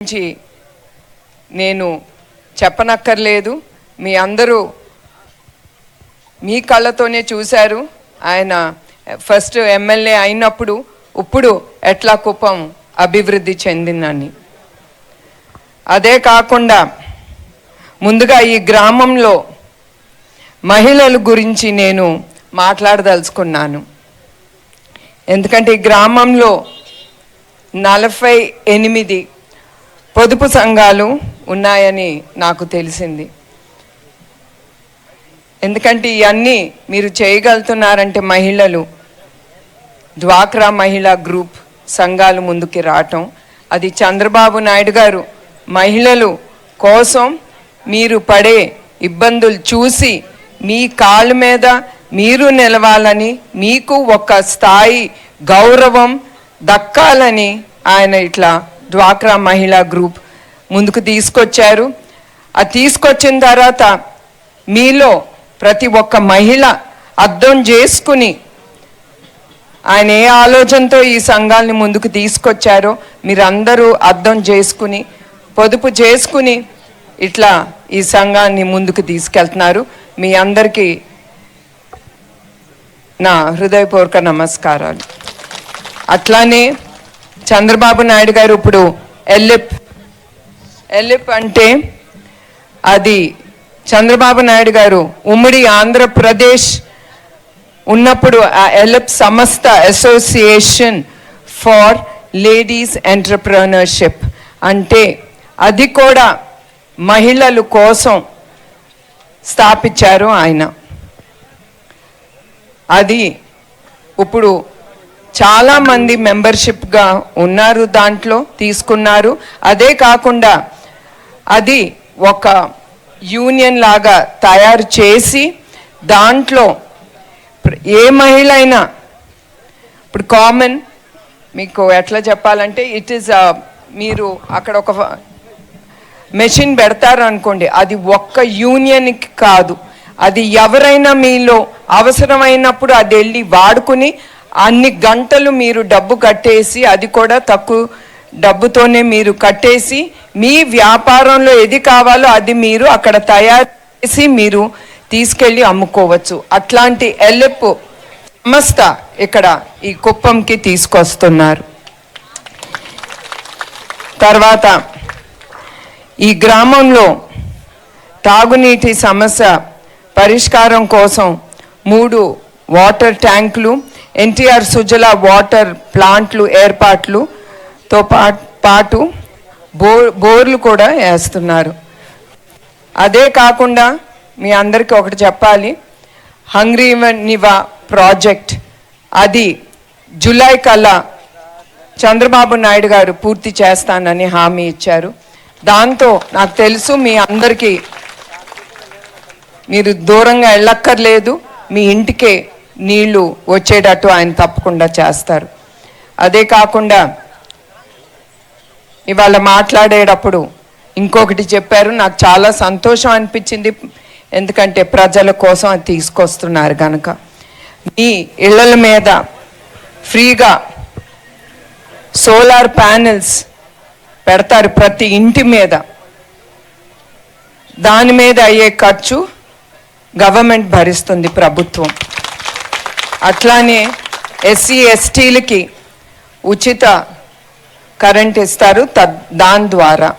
గురించి నేను చెప్పనక్కర్లేదు. మీ అందరూ మీ కళ్ళతోనే చూశారు. ఆయన ఫస్ట్ ఎమ్మెల్యే అయినప్పుడు ఇప్పుడు ఎట్లా కుప్పం అభివృద్ధి చెందిందని. అదే కాకుండా ముందుగా ఈ గ్రామంలో మహిళల గురించి నేను మాట్లాడదలుచుకున్నాను. ఎందుకంటే ఈ గ్రామంలో 48 పొదుపు సంఘాలు ఉన్నాయని నాకు తెలిసింది. ఎందుకంటే ఇవన్నీ మీరు చేయగలుగుతున్నారంటే మహిళలు, డ్వాక్రా మహిళా గ్రూప్ సంఘాలు ముందుకి రావటం, అది చంద్రబాబు నాయుడు గారు మహిళలు కోసం మీరు పడే ఇబ్బందులు చూసి మీ కాళ్ళ మీద మీరు నిలవాలని, మీకు ఒక స్థాయి గౌరవం దక్కాలని ఆయన ఇట్లా డ్వాక్రా మహిళా గ్రూప్ ముందుకు తీసుకొచ్చారు. అది తీసుకొచ్చిన తర్వాత మీలో ప్రతి ఒక్క మహిళ అర్థం చేసుకుని ఆయన ఏ ఆలోచనతో ఈ సంఘాలని ముందుకు తీసుకొచ్చారో మీరందరూ అర్థం చేసుకుని పొదుపు చేసుకుని ఇట్లా ఈ సంఘాన్ని ముందుకు తీసుకెళ్తున్నారు. మీ అందరికీ నా హృదయపూర్వక నమస్కారాలు. అట్లానే చంద్రబాబు నాయుడు గారు ఇప్పుడు ఎల్లిప్ అంటే అది చంద్రబాబు నాయుడు గారు ఉమ్మడి ఆంధ్రప్రదేశ్ ఉన్నప్పుడు ఆ ఎల్లిప్ సంస్థ అసోసియేషన్ ఫర్ లేడీస్ ఎంటర్‌ప్రెన్యూర్‌షిప్ అంటే అది కూడా మహిళల కోసం స్థాపించారు ఆయన. అది ఇప్పుడు చాలామంది మెంబర్షిప్గా ఉన్నారు, దాంట్లో తీసుకున్నారు. అదే కాకుండా అది ఒక యూనియన్ లాగా తయారు చేసి దాంట్లో ఏ మహిళ అయినా ఇప్పుడు కామన్ మీకు ఎట్లా చెప్పాలంటే ఇట్ ఈస్ మీరు అక్కడ ఒక మెషిన్ పెడతారు అనుకోండి, అది ఒక్క యూనియన్కి కాదు, అది ఎవరైనా మీలో అవసరమైనప్పుడు అది వెళ్ళి వాడుకుని అన్ని గంటలు మీరు డబ్బు కట్టేసి, అది కూడా తక్కువ డబ్బుతోనే మీరు కట్టేసి మీ వ్యాపారంలో ఏది కావాలో అది మీరు అక్కడ తయారు చేసి మీరు తీసుకెళ్ళి అమ్ముకోవచ్చు. అట్లాంటి ఎల్లిప్ సంస్థ ఇక్కడ ఈ కుప్పంకి తీసుకొస్తున్నారు. తర్వాత ఈ గ్రామంలో తాగునీటి సమస్య పరిష్కారం కోసం 3 వాటర్ ట్యాంకులు, ఎన్టీఆర్ సుజలా వాటర్ ప్లాంట్లు ఏర్పాట్లుతో పాటు బోర్లు కూడా వేస్తున్నారు. అదే కాకుండా మీ అందరికీ ఒకటి చెప్పాలి, హంగ్రీ నివా ప్రాజెక్ట్ అది జూలై కల్లా చంద్రబాబు నాయుడు గారు పూర్తి చేస్తానని హామీ ఇచ్చారు. దాంతో నాకు తెలుసు మీ అందరికీ మీరు దూరంగా వెళ్ళక్కర్లేదు, మీ ఇంటికే నీళ్లు వచ్చేటట్టు ఆయన తప్పకుండా చేస్తారు. అదే కాకుండా ఇవాళ మాట్లాడేటప్పుడు ఇంకొకటి చెప్పారు, నాకు చాలా సంతోషం అనిపించింది. ఎందుకంటే ప్రజల కోసం అది తీసుకొస్తున్నారు కనుక. మీ ఇళ్ళల మీద ఫ్రీగా సోలార్ ప్యానెల్స్ పెడతారు ప్రతి ఇంటి మీద. దాని మీద అయ్యే ఖర్చు గవర్నమెంట్ భరిస్తుంది, ప్రభుత్వం. అట్లానే ఎస్సీ ఎస్టీలకి ఉచిత కరెంట్ ఇస్తారు దాని ద్వారా.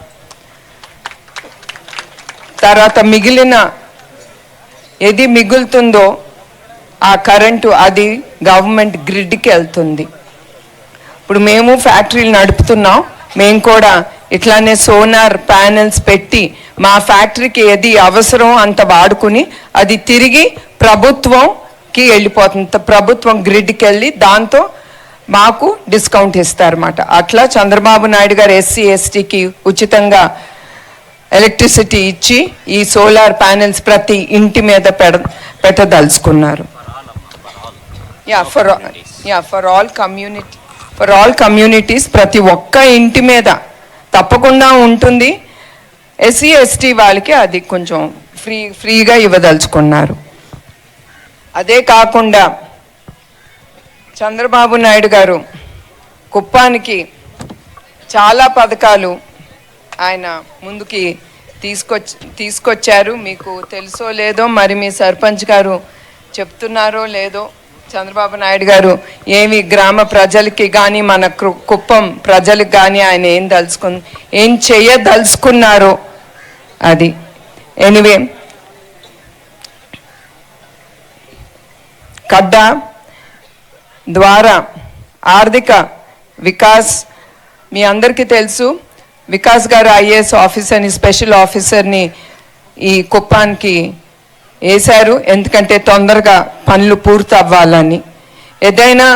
తర్వాత మిగిలిన ఏది మిగులుతుందో ఆ కరెంటు అది గవర్నమెంట్ గ్రిడ్కి వెళ్తుంది. ఇప్పుడు మేము ఫ్యాక్టరీలు నడుపుతున్నాం, మేము కూడా ఇట్లానే సోలార్ ప్యానెల్స్ పెట్టి మా ఫ్యాక్టరీకి ఏది అవసరం అంత వాడుకుని అది తిరిగి ప్రభుత్వంకి వెళ్ళిపోతుంది. ప్రభుత్వం గ్రిడ్కి వెళ్ళి దాంతో మాకు డిస్కౌంట్ ఇస్తారన్నమాట. అట్లా చంద్రబాబు నాయుడు గారు ఎస్సీ ఎస్టీకి ఉచితంగా ఎలక్ట్రిసిటీ ఇచ్చి ఈ సోలార్ ప్యానెల్స్ ప్రతి ఇంటి మీద పెట్టదలుచుకున్నారు. ఫర్ ఆల్ కమ్యూనిటీస్ ప్రతి ఒక్క ఇంటి మీద తప్పకుండా ఉంటుంది. ఎస్సీ ఎస్టీ వాళ్ళకి అది కొంచెం ఫ్రీగా ఇవ్వదలుచుకున్నారు. అదే కాకుండా చంద్రబాబు నాయుడు గారు కుప్పానికి చాలా పథకాలు ఆయన ముందుకి తీసుకొచ్చారు. మీకు తెలుసో లేదో, మరి మీ సర్పంచ్ గారు చెప్తున్నారో లేదో, చంద్రబాబు నాయుడు గారు ఏమి గ్రామ ప్రజలకి కానీ మన కుప్పం ప్రజలకు కానీ ఆయన ఏం చేయదలుచుకున్నారో అది. ఎనివే, కడ్డా ద్వారా ఆర్థిక వికాస్ మీ అందరికీ తెలుసు. వికాస్ గారు ఐఏఎస్ ఆఫీసర్ని, స్పెషల్ ఆఫీసర్ని ఈ కుప్పానికి వేశారు, ఎందుకంటే తొందరగా పనులు పూర్తి అవ్వాలని. ఏదైనా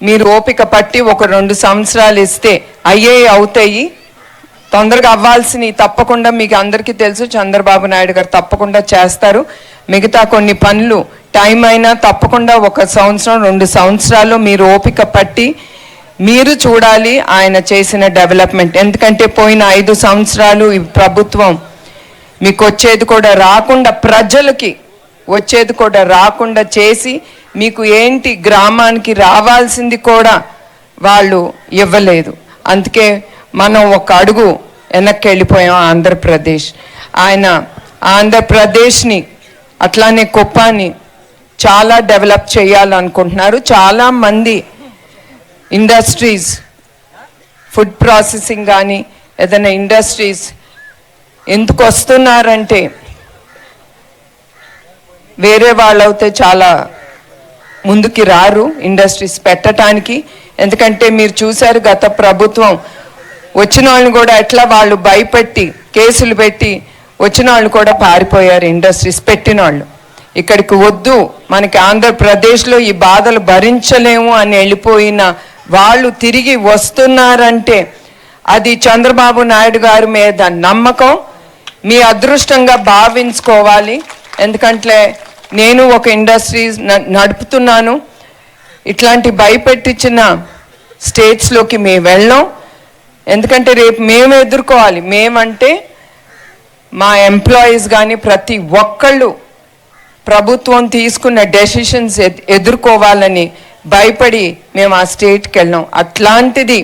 మీరు ఓపిక పట్టి ఒక 2 సంవత్సరాలు ఇస్తే అవుతాయి. తొందరగా అవ్వాల్సినవి తప్పకుండా మీకు అందరికీ తెలుసు, చంద్రబాబు నాయుడు గారు తప్పకుండా చేస్తారు. మిగతా కొన్ని పనులు టైం అయినా తప్పకుండా 1 సంవత్సరం 2 సంవత్సరాలు మీరు ఓపిక పట్టి మీరు చూడాలి ఆయన చేసిన డెవలప్మెంట్. ఎందుకంటే పోయిన 5 సంవత్సరాలు ఈ ప్రభుత్వం మీకు వచ్చేది కూడా రాకుండా, ప్రజలకి వచ్చేది కూడా రాకుండా చేసి, మీకు ఏంటి గ్రామానికి రావాల్సింది కూడా వాళ్ళు ఇవ్వలేదు. అందుకే మనం ఒక అడుగు వెనక్కి వెళ్ళిపోయాం ఆంధ్రప్రదేశ్. ఆయన ఆంధ్రప్రదేశ్ని అట్లానే కుప్పాన్ని చాలా డెవలప్ చేయాలనుకుంటున్నారు. చాలామంది ఇండస్ట్రీస్, ఫుడ్ ప్రాసెసింగ్ కానీ ఏదైనా ఇండస్ట్రీస్ ఎందుకు వస్తున్నారంటే, వేరే వాళ్ళైతే చాలా ముందుకి రారు ఇండస్ట్రీస్ పెట్టడానికి. ఎందుకంటే మీరు చూశారు గత ప్రభుత్వం వచ్చిన వాళ్ళని కూడా ఎట్లా వాళ్ళు భయపెట్టి కేసులు పెట్టి వచ్చిన వాళ్ళు కూడా పారిపోయారు. ఇండస్ట్రీస్ పెట్టిన వాళ్ళు ఇక్కడికి వద్దు, మనకి ఆంధ్రప్రదేశ్లో ఈ బాధలు భరించలేము అని వెళ్ళిపోయిన వాళ్ళు తిరిగి వస్తున్నారంటే అది చంద్రబాబు నాయుడు గారి మీద నమ్మకం, మీ అదృష్టంగా భావించుకోవాలి. ఎందుకంటే నేను ఒక ఇండస్ట్రీస్ నడుపుతున్నాను. ఇట్లాంటి భయపెట్టించిన స్టేట్స్లోకి మేము వెళ్ళాం. ఎందుకంటే రేపు మేము ఎదుర్కోవాలి. మేమంటే మా ఎంప్లాయీస్ కానీ ప్రతి ఒక్కళ్ళు ప్రభుత్వం తీసుకున్న డెసిషన్స్ ఎదుర్కోవాలని భయపడి మేము ఆ స్టేట్కి వెళ్ళాం. అట్లాంటిది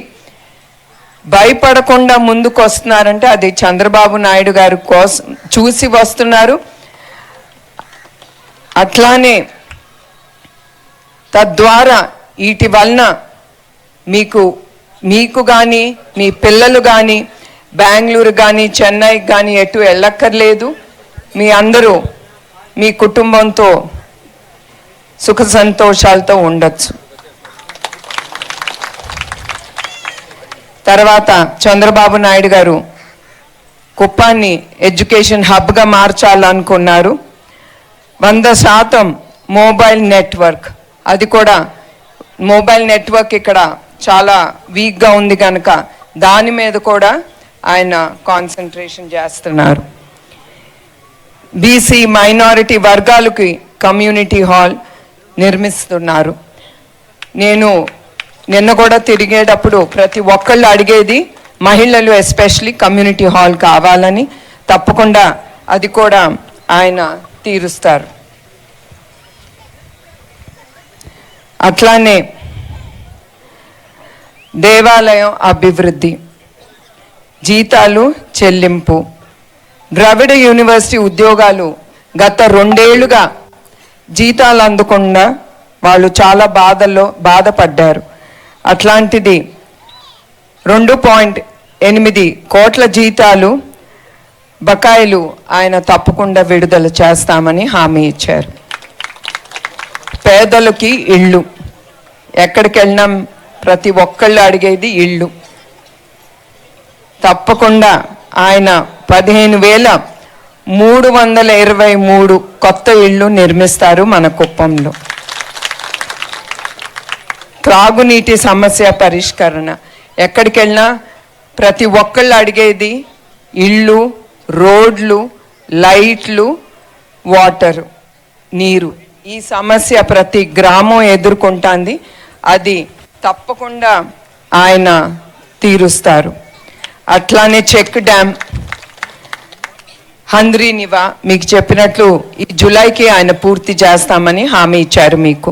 భయపడకుండా ముందుకు వస్తున్నారంటే అది చంద్రబాబు నాయుడు గారి కోసం చూసి వస్తున్నారు. అట్లానే తద్వారా వీటి వలన మీకు కానీ మీ పిల్లలు కానీ బెంగళూరు కానీ చెన్నైకి కానీ ఎటు వెళ్ళక్కర్లేదు. మీ అందరూ మీ కుటుంబంతో సుఖ సంతోషాలతో ఉండొచ్చు. తర్వాత చంద్రబాబు నాయుడు గారు కుప్పాన్ని ఎడ్యుకేషన్ హబ్గా మార్చాలనుకున్నారు. 100% మొబైల్ నెట్వర్క్, అది కూడా మొబైల్ నెట్వర్క్ ఇక్కడ చాలా వీక్గా ఉంది కనుక దాని మీద కూడా ఆయన కాన్సన్ట్రేషన్ చేస్తున్నారు. బీసీ మైనారిటీ వర్గాలకి కమ్యూనిటీ హాల్ నిర్మిస్తున్నారు. నేను నిన్న కూడా తిరిగేటప్పుడు ప్రతి ఒక్కళ్ళు అడిగేది మహిళలు ఎస్పెషలీ కమ్యూనిటీ హాల్ కావాలని. తప్పకుండా అది కూడా ఆయన తీరుస్తారు. అట్లానే దేవాలయం అభివృద్ధి, జీతాలు చెల్లింపు, ద్రవిడ యూనివర్సిటీ ఉద్యోగాలు గత 2 ఏళ్లుగా జీతాలు అందకుండా వాళ్ళు చాలా బాధపడ్డారు. అట్లాంటిది 2.8 కోట్ల జీతాలు బకాయిలు ఆయన తప్పకుండా విడుదల చేస్తామని హామీ ఇచ్చారు. పేదలకి ఇళ్ళు, ఎక్కడికి వెళ్ళినా ప్రతి ఒక్కళ్ళు అడిగేది ఇళ్ళు. తప్పకుండా ఆయన 15,323 కొత్త ఇళ్ళు నిర్మిస్తారు మన కుప్పంలో. త్రాగునీటి సమస్య పరిష్కరణ, ఎక్కడికి వెళ్ళినా ప్రతి ఒక్కళ్ళు అడిగేది ఇళ్ళు, రోడ్లు, లైట్లు, వాటరు, నీరు. ఈ సమస్య ప్రతి గ్రామం ఎదుర్కొంటుంది. అది తప్పకుండా ఆయన తీరుస్తారు. అట్లానే చెక్ డ్యామ్, హంద్రీనివా మీకు చెప్పినట్లు ఈ జూలైకి ఆయన పూర్తి చేస్తామని హామీ ఇచ్చారు మీకు.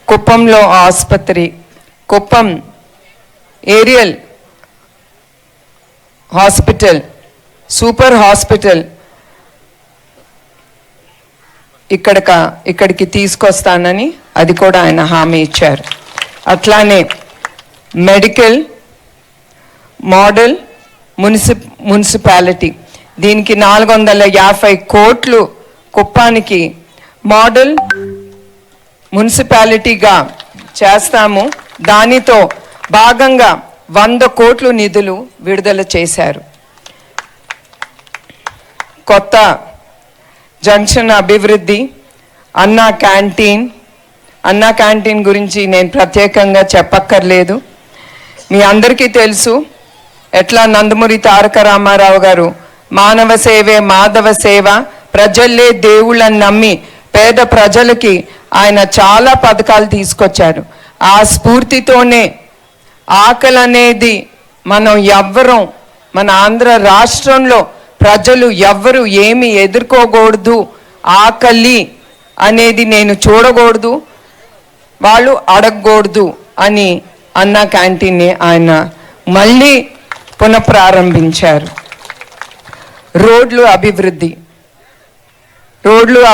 కుప్పంలో ఆసుపత్రి, కుప్పం ఏరియల్ హాస్పిటల్, సూపర్ హాస్పిటల్ ఇక్కడికి తీసుకొస్తానని అది కూడా ఆయన హామీ ఇచ్చారు. అట్లానే మెడికల్ మోడల్ మున్సిపాలిటీ, దీనికి 450 కోట్లు కుప్పానికి మోడల్ మున్సిపాలిటీగా చేస్తాము. దానితో భాగంగా 100 కోట్లు నిధులు విడుదల చేశారు. కొత్త జంక్షన్ అభివృద్ధి, అన్నా క్యాంటీన్ గురించి నేను ప్రత్యేకంగా చెప్పక్కర్లేదు. మీ అందరికీ తెలుసు ఎట్లా నందమూరి తారక రామారావు గారు మానవ సేవే మాధవ సేవ, ప్రజల్లే దేవుళ్ళని నమ్మి పేద ప్రజలకి ఆయన చాలా పథకాలు తీసుకొచ్చారు. ఆ స్ఫూర్తితోనే ఆకలి అనేది మన ఆంధ్ర రాష్ట్రంలో ప్రజలు ఎవ్వరు ఏమి ఎదుర్కోకూడదు, ఆకలి అనేది నేను చూడకూడదు, వాళ్ళు అడగకూడదు అని అన్నా క్యాంటీన్ని ఆయన మళ్ళీ పునఃప్రారంభించారు. రోడ్లు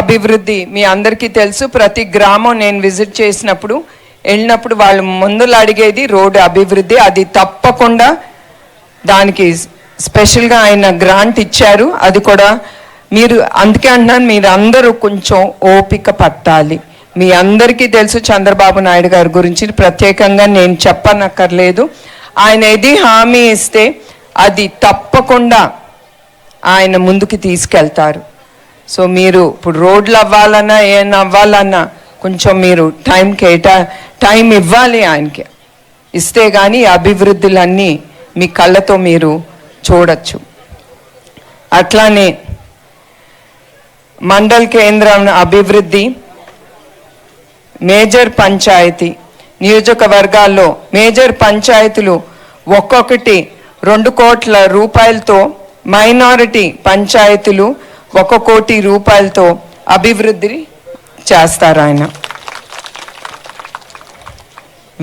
అభివృద్ధి మీ అందరికీ తెలుసు. ప్రతి గ్రామం నేను విజిట్ వెళ్ళినప్పుడు వాళ్ళు ముందులు అడిగేది రోడ్డు అభివృద్ధి. అది తప్పకుండా దానికి స్పెషల్గా ఆయన గ్రాంట్ ఇచ్చారు. అది కూడా అందుకే అంటున్నాను, మీరు అందరూ కొంచెం ఓపిక పట్టాలి. మీ అందరికీ తెలుసు చంద్రబాబు నాయుడు గారి గురించి ప్రత్యేకంగా నేను చెప్పనక్కర్లేదు. ఆయన ఏది హామీ ఇస్తే అది తప్పకుండా ఆయన ముందుకు తీసుకెళ్తారు. సో మీరు ఇప్పుడు రోడ్లు అవ్వాలన్నా ఏమన్నా అవ్వాలన్నా కొంచెం మీరు టైం ఇవ్వాలి ఆయనకి. ఇస్తే కానీ అభివృద్ధులన్నీ మీ కళ్ళతో మీరు చూడొచ్చు. అట్లానే మండల కేంద్రం అభివృద్ధి, మేజర్ పంచాయతీ నియోజకవర్గాల్లో మేజర్ పంచాయతీలు ఒక్కొక్కటి 2 కోట్ల రూపాయలతో, మైనారిటీ పంచాయతీలు 1 కోటి రూపాయలతో అభివృద్ధి చేస్తారు ఆయన.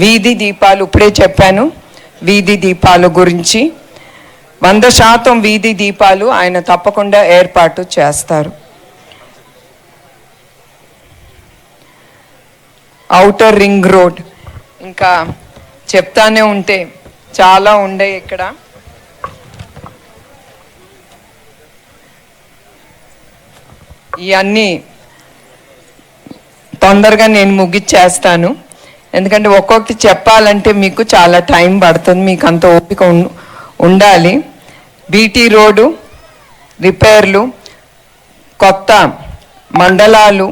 వీధి దీపాలు ఇప్పుడే చెప్పాను. వీధి దీపాల గురించి 100% వీధి దీపాలు ఆయన తప్పకుండా ఏర్పాటు చేస్తారు. ఔటర్ రింగ్ రోడ్ ఇంకా చెప్తానే ఉంటే చాలా ఉండే. ఇక్కడ ఇవన్నీ తొందరగా నేను ముగిచ్చేస్తాను. ఎందుకంటే ఒక్కొక్కటి చెప్పాలంటే మీకు చాలా టైం పడుతుంది, మీకు అంత ఓపిక ఉండాలి. బీటీ రోడ్డు రిపేర్లు, కొత్త మండలాలు,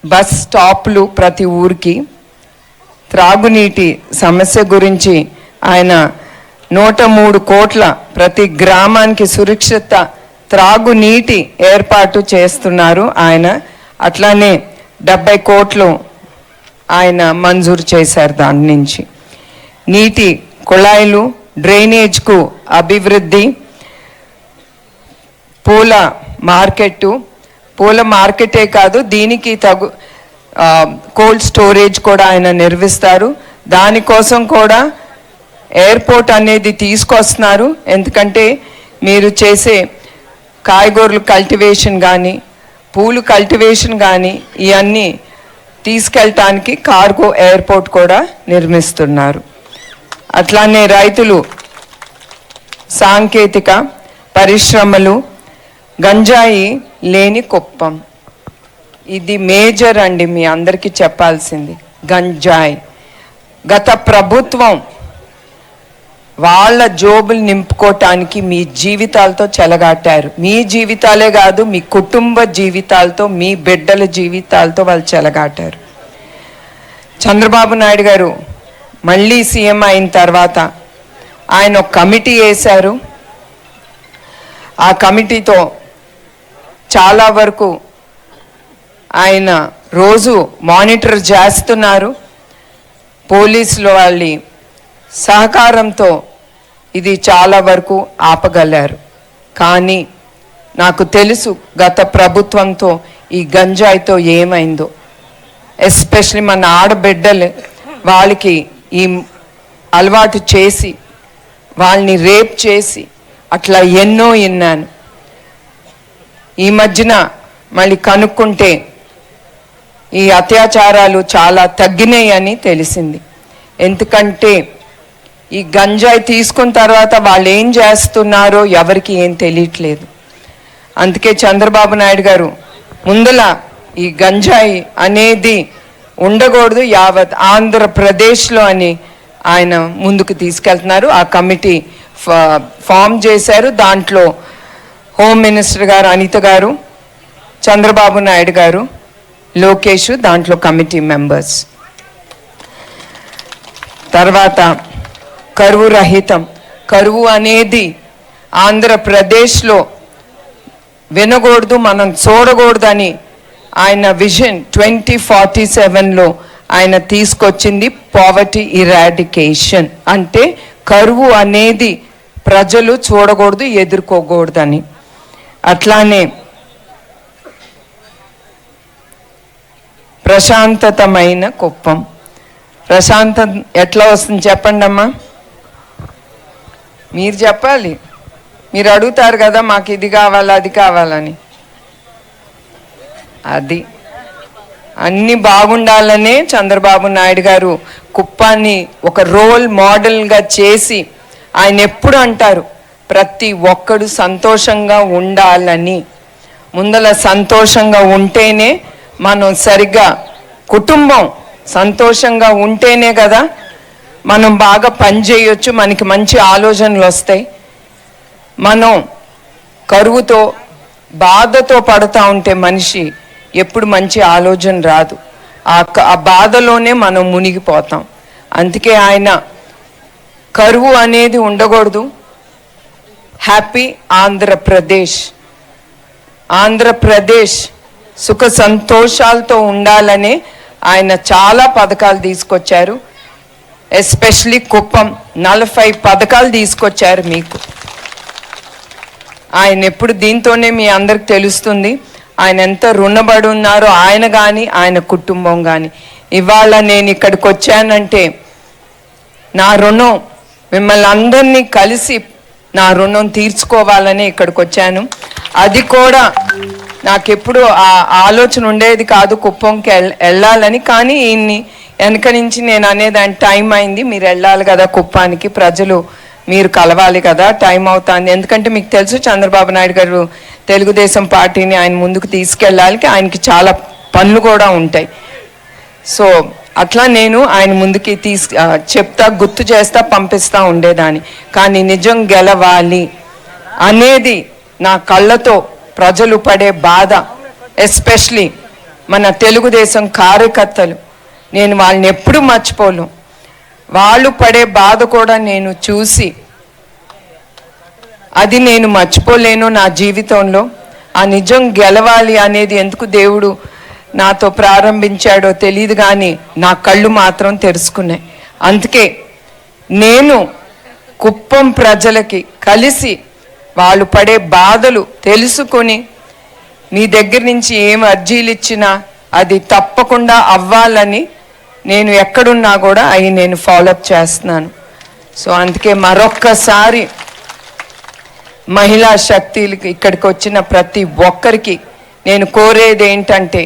బస్ స్టాప్లు ప్రతి ఊరికి, త్రాగునీటి సమస్య గురించి ఆయన 103 కోట్ల ప్రతి గ్రామానికి సురక్షిత త్రాగునీటి ఏర్పాటు చేస్తున్నారు ఆయన. అట్లానే 70 కోట్లు ఆయన మంజూరు చేశారు. దాని నుంచి నీటి కుళాయిలు, డ్రైనేజ్కు అభివృద్ధి, పూల మార్కెటే కాదు దీనికి కోల్డ్ స్టోరేజ్ కూడా ఆయన నిర్మిస్తారు. దానికోసం కూడా ఎయిర్పోర్ట్ అనేది తీసుకొస్తున్నారు. ఎందుకంటే మీరు చేసే కాయగూరలు కల్టివేషన్ కానీ, పూలు కల్టివేషన్ కానీ ఇవన్నీ తీసుకెళ్ళటానికి కార్గో ఎయిర్పోర్ట్ కూడా నిర్మిస్తున్నారు. అట్లానే రైతులు, సాంకేతిక పరిశ్రమలు, గంజాయి లేని కుప్పం, ఇది మేజర్ అండి. మీ అందరికీ చెప్పాల్సింది గంజాయి. గత ప్రభుత్వం వాళ్ళ జోబులు నింపుకోవటానికి మీ జీవితాలతో చెలగాటారు. మీ జీవితాలే కాదు, మీ కుటుంబ జీవితాలతో, మీ బిడ్డల జీవితాలతో వాళ్ళు చెలగాటారు. చంద్రబాబు నాయుడు గారు మళ్ళీ సీఎం అయిన తర్వాత ఆయన ఒక కమిటీ వేశారు. ఆ కమిటీతో చాలా వరకు ఆయన రోజు మానిటర్ చేస్తున్నారు. పోలీసులు వాళ్ళ సహకారంతో ఇది చాలా వరకు ఆపగలారు. కానీ నాకు తెలుసు గత ప్రభుత్వంతో ఈ గంజాయితో ఏమైందో. ఎస్పెషలీ మన ఆడబిడ్డలు వాళ్ళకి ఈ అలవాటు చేసి వాళ్ళని రేప్ చేసి అట్లా ఎన్నో విన్నాను. ఈ మధ్యన మళ్ళీ కనుక్కుంటే ఈ అత్యాచారాలు చాలా తగ్గినాయి అని తెలిసింది. ఎందుకంటే ఈ గంజాయి తీసుకున్న తర్వాత వాళ్ళు ఏం చేస్తున్నారో ఎవరికి ఏం తెలియట్లేదు. అందుకే చంద్రబాబు నాయుడు గారు ముందల ఈ గంజాయి అనేది ఉండకూడదు యావత్ ఆంధ్రప్రదేశ్లో అని ఆయన ముందుకు తీసుకెళ్తున్నారు. ఆ కమిటీ ఫామ్ చేశారు. దాంట్లో హోమ్ మినిస్టర్ గారు అనిత గారు, చంద్రబాబు నాయుడు గారు, లోకేష్ దాంట్లో కమిటీ మెంబర్స్. తర్వాత కరువు రహితం, కరువు అనేది ఆంధ్రప్రదేశ్లో వినకూడదు, మనం చూడకూడదని ఆయన విజన్ 2047లో ఆయన తీసుకొచ్చింది పావర్టీ ఇరాడికేషన్. అంటే కరువు అనేది ప్రజలు చూడకూడదు, ఎదుర్కోకూడదని. అట్లానే ప్రశాంతతమైన కుప్పం. ప్రశాంతత ఎట్లా వస్తుంది చెప్పండి అమ్మా, మీరు చెప్పాలి. మీరు అడుగుతారు కదా మాకు ఇది కావాలి అది కావాలని. అది అన్నీ బాగుండాలనే చంద్రబాబు నాయుడు గారు కుప్పాన్ని ఒక రోల్ మోడల్గా చేసి ఆయన ఎప్పుడు అంటారు ప్రతి ఒక్కడు సంతోషంగా ఉండాలని. ముందల సంతోషంగా ఉంటేనే మనం సరిగ్గా కుటుంబం సంతోషంగా ఉంటేనే కదా మనం బాగా పని చేయొచ్చు, మనకి మంచి ఆలోచనలు వస్తాయి. మనం కరువుతో బాధతో పడుతూ ఉంటే మనిషి ఎప్పుడు మంచి ఆలోచన రాదు. ఆ బాధలోనే మనం మునిగిపోతాం. అందుకే ఆయన కరువు అనేది ఉండకూడదు, హ్యాపీ ఆంధ్రప్రదేశ్, ఆంధ్రప్రదేశ్ సుఖ సంతోషాలతో ఉండాలని ఆయన చాలా పథకాలు తీసుకొచ్చారు. ఎస్పెషలీ కుప్పం 40 పథకాలు తీసుకొచ్చారు మీకు. ఆయన ఎప్పుడు దీంతోనే మీ అందరికి తెలుస్తుంది ఆయన ఎంత రుణపడి ఉన్నారో, ఆయన కానీ ఆయన కుటుంబం కానీ. ఇవాళ నేను ఇక్కడికి వచ్చానంటే నా రుణం మిమ్మల్ని అందరినీ కలిసి నా రుణం తీర్చుకోవాలని ఇక్కడికి వచ్చాను. అది కూడా నాకెప్పుడు ఆ ఆలోచన ఉండేది కాదు కుప్పంకి వెళ్ళాలని. కానీ ఈయన్ని వెనక నుంచి నేను అనేదాన్ని టైం అయింది, మీరు వెళ్ళాలి కదా కుప్పానికి, ప్రజలు మీరు కలవాలి కదా, టైం అవుతుంది. ఎందుకంటే మీకు తెలుసు చంద్రబాబు నాయుడు గారు తెలుగుదేశం పార్టీని ఆయన ముందుకు తీసుకెళ్ళాలి, ఆయనకి చాలా పనులు కూడా ఉంటాయి. సో అట్లా నేను ఆయన ముందుకి చెప్తా, గుర్తు చేస్తా, పంపిస్తూ ఉండేదాన్ని. కానీ నిజం గెలవాలి అనేది నా కళ్ళతో ప్రజలు పడే బాధ, ఎస్పెషలీ మన తెలుగుదేశం కార్యకర్తలు, నేను వాళ్ళని ఎప్పుడూ మర్చిపోను. వాళ్ళు పడే బాధ కూడా నేను చూసి అది నేను మర్చిపోలేను నా జీవితంలో. ఆ నిజం గెలవాలి అనేది ఎందుకు దేవుడు నాతో ప్రారంభించాడో తెలియదు, కానీ నా కళ్ళు మాత్రం తెరుచుకున్నాయి. అందుకే నేను కుప్పం ప్రజలకి కలిసి వాళ్ళు పడే బాధలు తెలుసుకొని మీ దగ్గర నుంచి ఏం అర్జీలు ఇచ్చినా అది తప్పకుండా అవ్వాలని నేను ఎక్కడున్నా కూడా అవి నేను ఫాలోఅప్ చేస్తున్నాను. సో అందుకే మరొక్కసారి మహిళా శక్తులకి ఇక్కడికి వచ్చిన ప్రతి ఒక్కరికి నేను కోరేది ఏంటంటే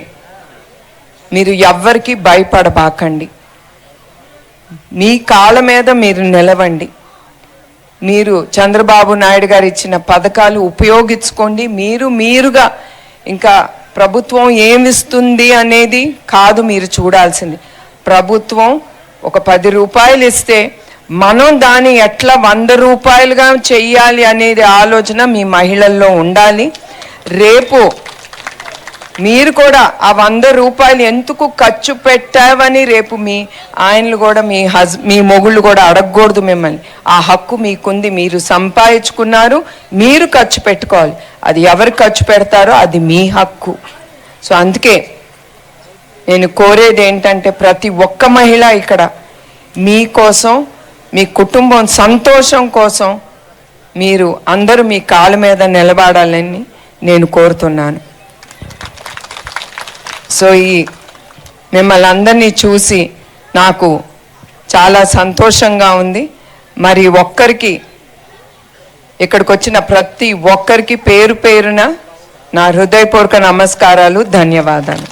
మీరు ఎవ్వరికి భయపడబాకండి, మీ కాళ్ళ మీద మీరు నిలవండి. మీరు చంద్రబాబు నాయుడు గారు ఇచ్చిన పథకాలు ఉపయోగించుకోండి. మీరుగా ఇంకా ప్రభుత్వం ఏమిస్తుంది అనేది కాదు మీరు చూడాల్సింది. ప్రభుత్వం ఒక 10 రూపాయలు ఇస్తే మనం దాన్ని ఎట్లా 100 రూపాయలుగా చెయ్యాలి అనేది ఆలోచన మీ మహిళల్లో ఉండాలి. రేపు మీరు కూడా ఆ 100 రూపాయలు ఎందుకు ఖర్చు పెట్టావని రేపు మీ ఆయనలు కూడా మీ మొగుళ్ళు కూడా అడగకూడదు మిమ్మల్ని. ఆ హక్కు మీకుంది, మీరు సంపాదించుకున్నారు, మీరు ఖర్చు పెట్టుకోవాలి. అది ఎవరు ఖర్చు పెడతారో అది మీ హక్కు. సో అందుకే నేను కోరేది ఏంటంటే ప్రతి ఒక్క మహిళ ఇక్కడ మీకోసం, మీ కుటుంబం సంతోషం కోసం మీరు అందరూ మీ కాళ్ళ మీద నిలబడాలని నేను కోరుతున్నాను. సో ఈ మిమ్మల్ని అందరినీ చూసి నాకు చాలా సంతోషంగా ఉంది. మరి ఒక్కరికి ఇక్కడికి వచ్చిన ప్రతి ఒక్కరికి పేరు పేరున నా హృదయపూర్వక నమస్కారాలు, ధన్యవాదాలు.